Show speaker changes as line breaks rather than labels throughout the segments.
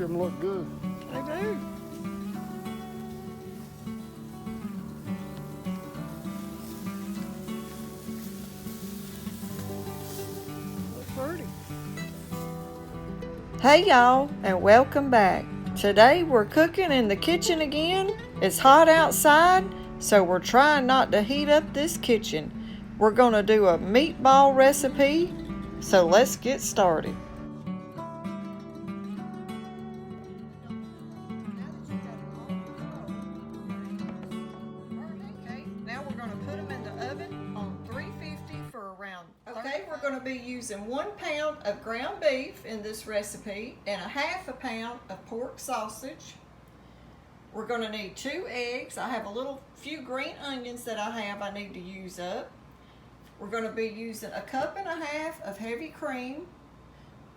them look good.
They do. Look pretty. Hey y'all, and welcome back. Today we're cooking in the kitchen again. It's hot outside, so we're trying not to heat up this kitchen. We're gonna do a meatball recipe, so let's get started. Now we're going to put them in the oven on 350 for around. Okay, we're going to be using 1 pound of ground beef in this recipe and a half a pound of pork sausage. We're going to need 2 eggs. I have a few green onions that I need to use up. We're going to be using a cup and a half of heavy cream,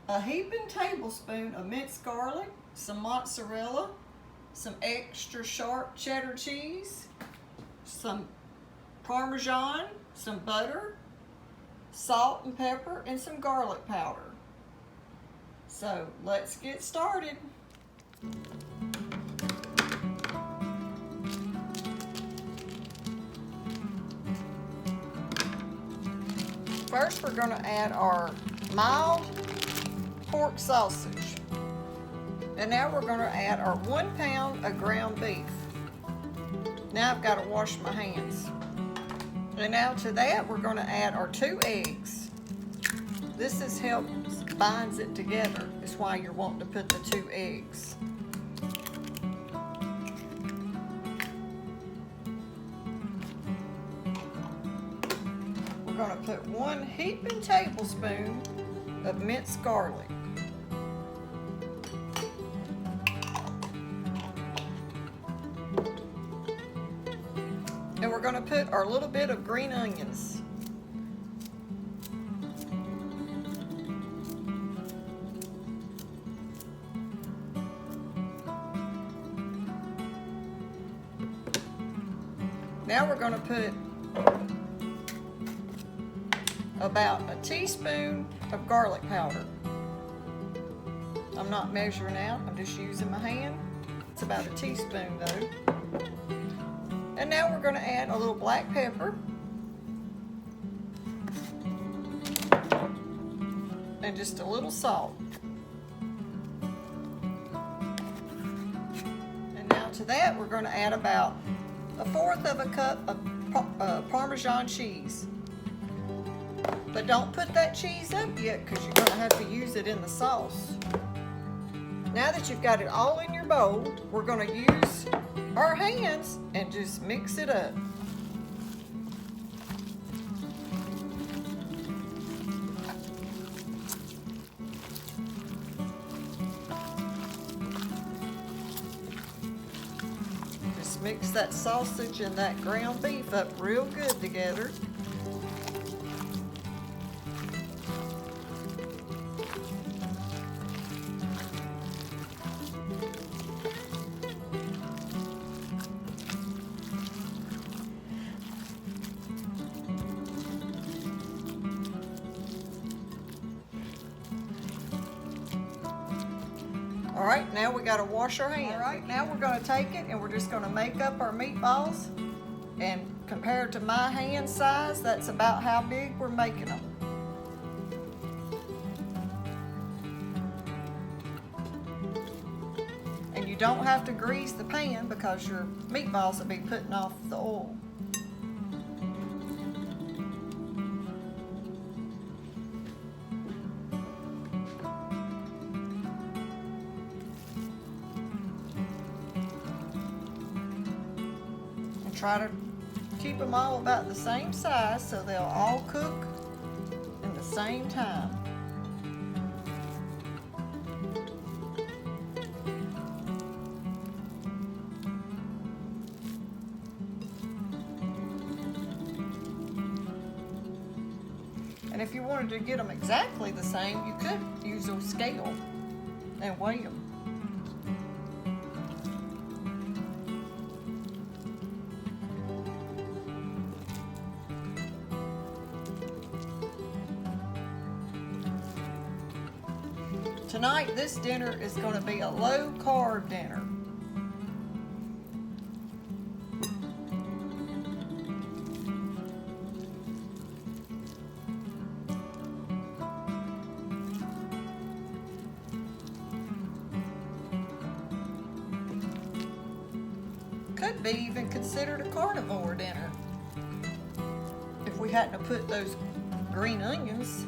a heaping tablespoon of minced garlic, some mozzarella, some extra sharp cheddar cheese, some Parmesan, some butter, salt and pepper, and some garlic powder. So let's get started. First, we're going to add our mild pork sausage. And now we're going to add our 1 pound of ground beef. Now I've got to wash my hands. And now to that, we're going to add our 2 eggs. This binds it together. That's why you're wanting to put the 2 eggs. We're going to put 1 heaping tablespoon of minced garlic. And we're going to put our little bit of green onions. Now we're going to put about a teaspoon of garlic powder. I'm not measuring out, I'm just using my hand. It's about a teaspoon though. And now we're going to add a little black pepper and just a little salt. And now to that we're going to add about 1/4 of a cup of Parmesan cheese. But don't put that cheese up yet because you're going to have to use it in the sauce. Now that you've got it all in your bowl, we're going to use our hands and just mix it up. Just mix that sausage and that ground beef up real good together. All right, now we got to wash our hands. All right, now we're going to take it and we're just going to make up our meatballs. And compared to my hand size, that's about how big we're making them. And you don't have to grease the pan because your meatballs will be putting off the oil. Try to keep them all about the same size so they'll all cook in the same time. And if you wanted to get them exactly the same, you could use a scale and weigh them. To tonight this dinner is going to be a low-carb dinner. Could be even considered a carnivore dinner if we hadn't have put those green onions,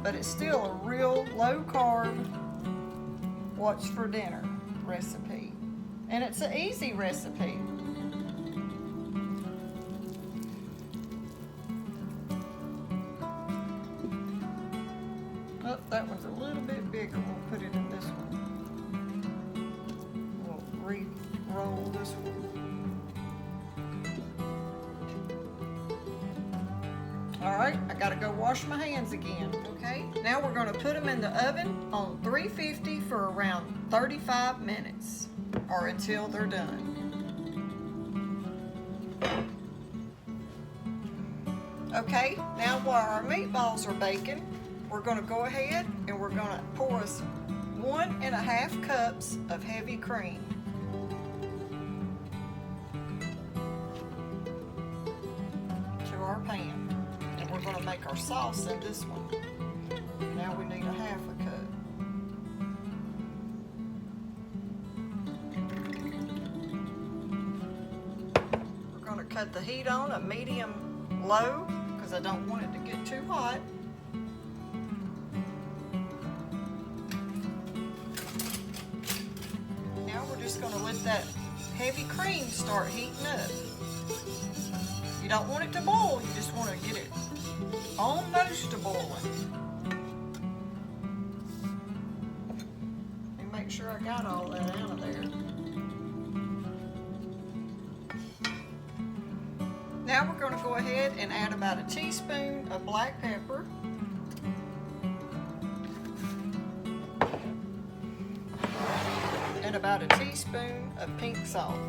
but it's still a real low carb what's for dinner recipe, and it's an easy recipe. Oh, that one's a little bit bigger. We'll put it in this one. We'll re-roll this one. All right, I gotta go wash my hands again. Okay, now we're gonna put them in the oven on 350 for around 35 minutes, or until they're done. Okay, now while our meatballs are baking, we're gonna go ahead and we're gonna pour us 1.5 cups of heavy cream. To our pan. And we're gonna make our sauce in this one. Now we need 1/2 cup. We're gonna cut the heat on a medium-low because I don't want it to get too hot. Now we're just gonna let that heavy cream start heating up. You don't want it to boil, you just want to get it almost to boiling. And make sure I got all that out of there. Now we're going to go ahead and add about a teaspoon of black pepper. And about a teaspoon of pink salt.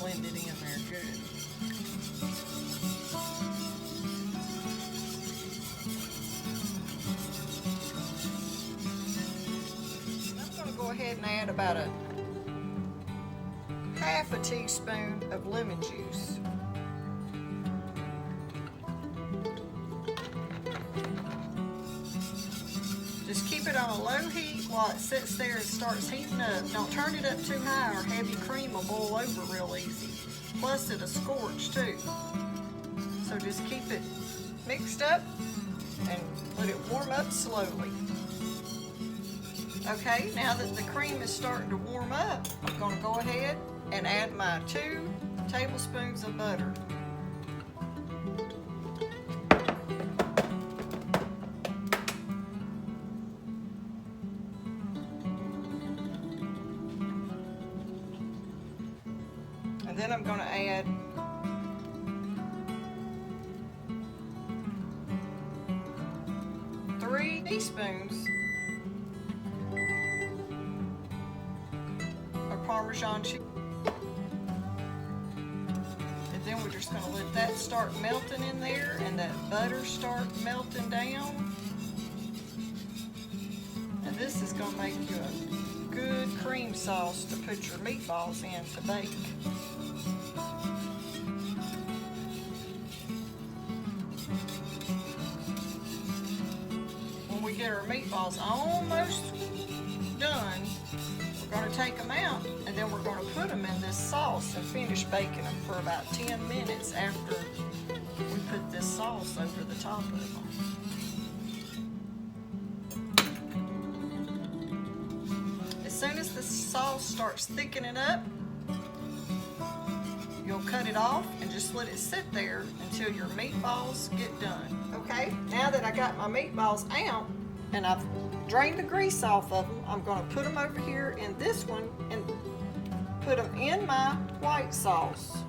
Blended in there good. I'm going to go ahead and add about a 1/2 teaspoon of lemon juice. Just keep it on a low heat while it sits there and starts heating up. Don't turn it up too high or heavy cream will boil over real easy. Plus it'll scorch too. So just keep it mixed up and let it warm up slowly. Okay, now that the cream is starting to warm up, I'm going to go ahead and add my 2 tablespoons of butter. And then I'm going to add 3 teaspoons of Parmesan cheese. And then we're just going to let that start melting in there and that butter start melting down. And this is going to make you a good cream sauce to put your meatballs in to bake. When we get our meatballs almost done, we're going to take them out and then we're going to put them in this sauce and finish baking them for about 10 minutes after we put this sauce over the top of them. As soon as the sauce starts thickening up, you'll cut it off and just let it sit there until your meatballs get done. Okay, now that I got my meatballs out and I've drained the grease off of them, I'm going to put them over here in this one and put them in my white sauce.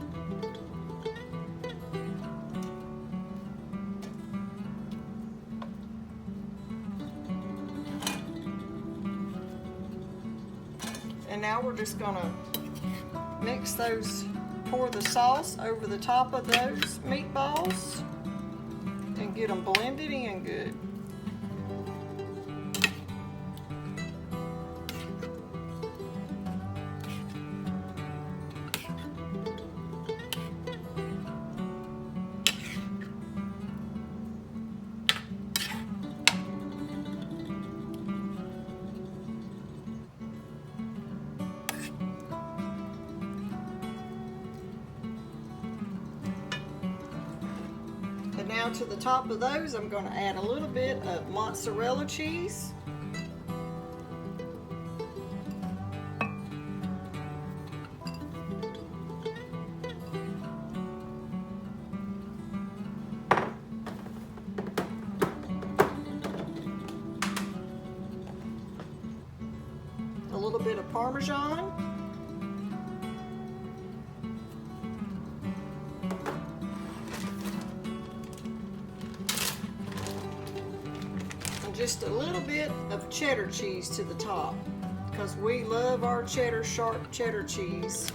And now we're just gonna mix those, pour the sauce over the top of those meatballs and get them blended in good. And now to the top of those, I'm going to add a little bit of mozzarella cheese. A little bit of Parmesan. Just a little bit of cheddar cheese to the top, because we love our cheddar, sharp cheddar cheese.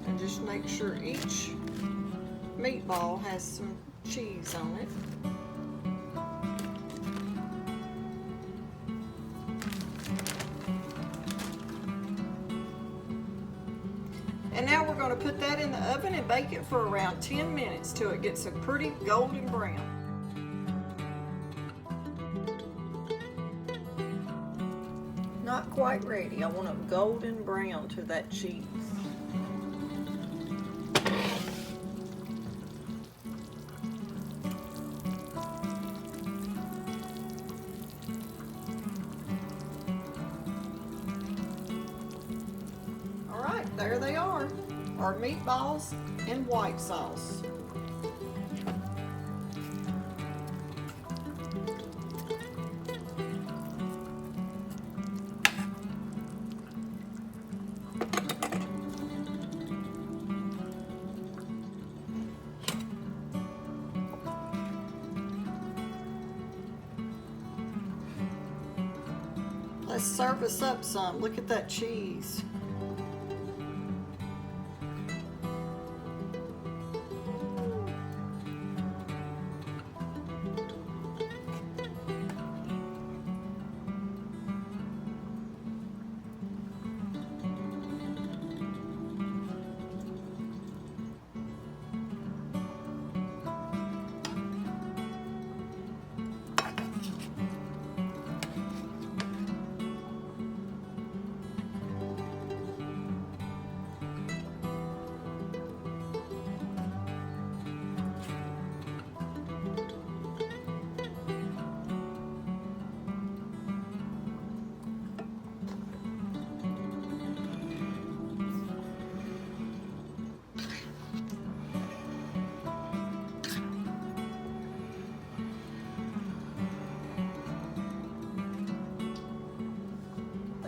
And just make sure each meatball has some cheese on it. And now we're going to put that in the oven and bake it for around 10 minutes till it gets a pretty golden brown. Not quite ready. I want a golden brown to that cheese. There they are, our meatballs in white sauce. Let's serve us up some. Look at that cheese.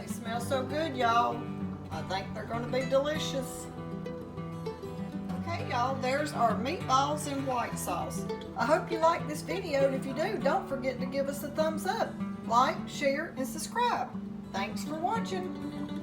Smell so good, y'all. I think they're going to be delicious. Okay, y'all, there's our meatballs in white sauce. I hope you like this video, and if you do, don't forget to give us a thumbs up, like, share, and subscribe. Thanks for watching.